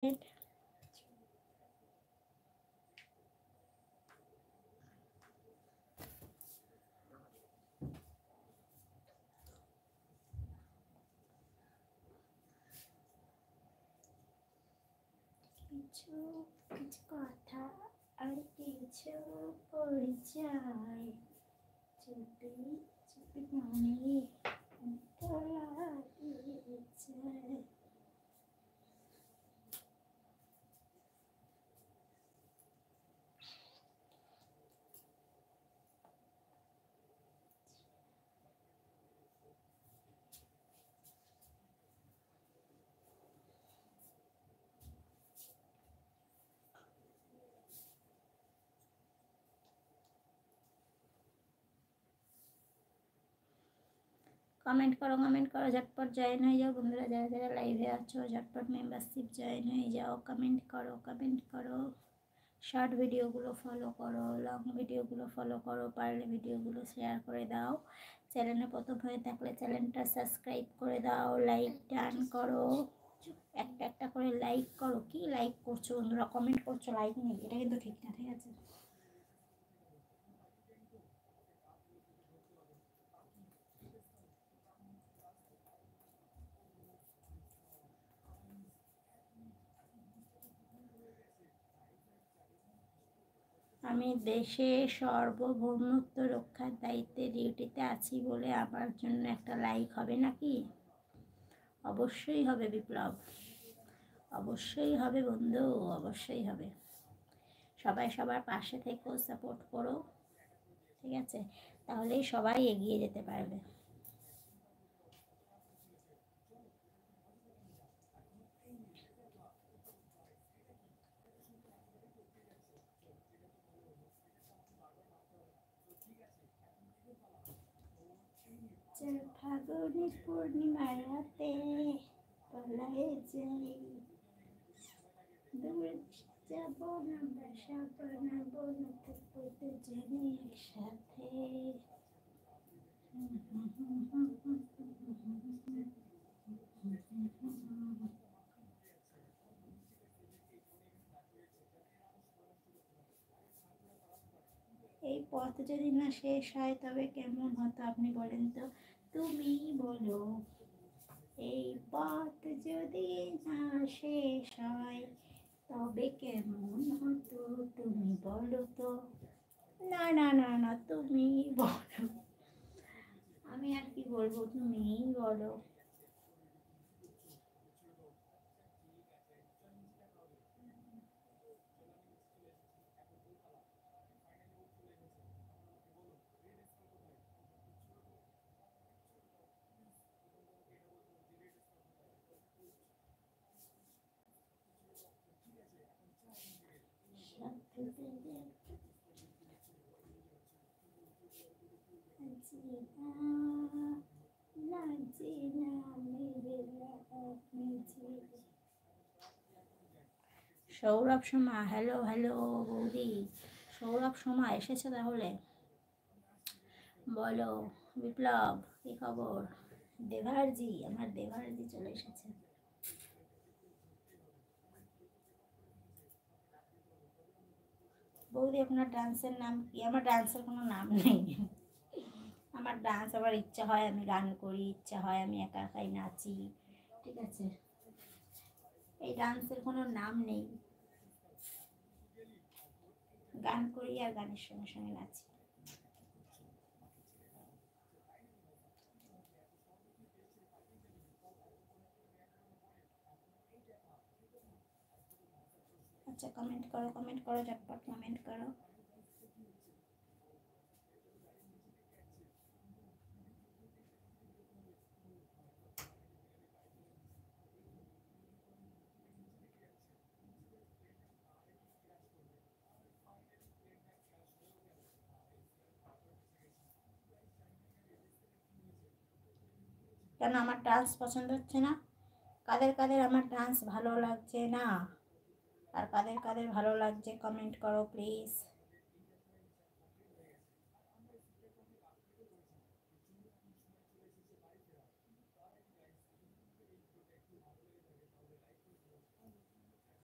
কিছু কিছু কথা আর কিছু পরিচয় চুপি চুপি মনে তোলা দিয়েছে। कमेंट करो झटपट जॉइन हो जाओ बंधुरा जरा जरा लाइवे आछो झटपट मेम्बारशिप जॉइन हो जाओ। कमेंट करो शर्ट भिडियोगुलो फलो करो लंग भिडियोगुलो फलो करो पारले भिडियोगुलो शेयर करे दाओ। चैनेले प्रथम हये थाकले चैनलटा सबस्क्राइब करे दाओ लाइक डान करो একটা একটা করে লাইক করো। কি লাইক করছো বন্ধুরা কমেন্ট করছো লাইক নেই এটা কিন্তু ঠিক না ঠিক আছে। আমি দেশের সার্বভৌমত্ব রক্ষার দায়িত্বে ডিউটিতে আছি বলে আমার জন্য একটা লাইক হবে নাকি? অবশ্যই হবে বিপ্লব, অবশ্যই হবে বন্ধু, অবশ্যই হবে। সবাই সবার পাশে থেকো সাপোর্ট করো ঠিক আছে, তাহলেই সবাই এগিয়ে যেতে পারবে। ফাগুনি পূর্ণিমার রাতে পলায়ে যাই দূরে যাব না বাসা বানাবো না থাকবো দুজনে একসাথে। এই পথ যদি না শেষ হয় তবে কেমন হতো আপনি বলেন তো, তুমি বলো। এই পথ যদি না শেষ হয় তবে কেমন হতো তুমি বলো তো। না না না না তুমি বলো, আমি আর কি বলবো তুমিই বলো। সৌরভ সোমা হ্যালো হ্যালো বৌদি সৌরভ সোমা এসেছে তাহলে বলো। বিপ্লব কি খবর? দেভারজি আমার দেভারজি চলে এসেছে। বৌদি আপনার ডান্সের নাম কি? আমার ডান্সের কোনো নাম নেই। আমার ডান্স আবার ইচ্ছা হয় আমি গান করি, ইচ্ছা হয় আমি একা একাই নাচি ঠিক আছে, এই ডান্সের কোনো নাম নেই। গান করি আর গানের সঙ্গে সঙ্গে নাচি। আচ্ছা কমেন্ট করো ঝটপট কমেন্ট করো। কেন আমার ডান্স পছন্দ হচ্ছে না? কাদের কাদের আমার ডান্স ভালো লাগছে না আর কাদের কাদের ভালো লাগছে কমেন্ট করো প্লিজ।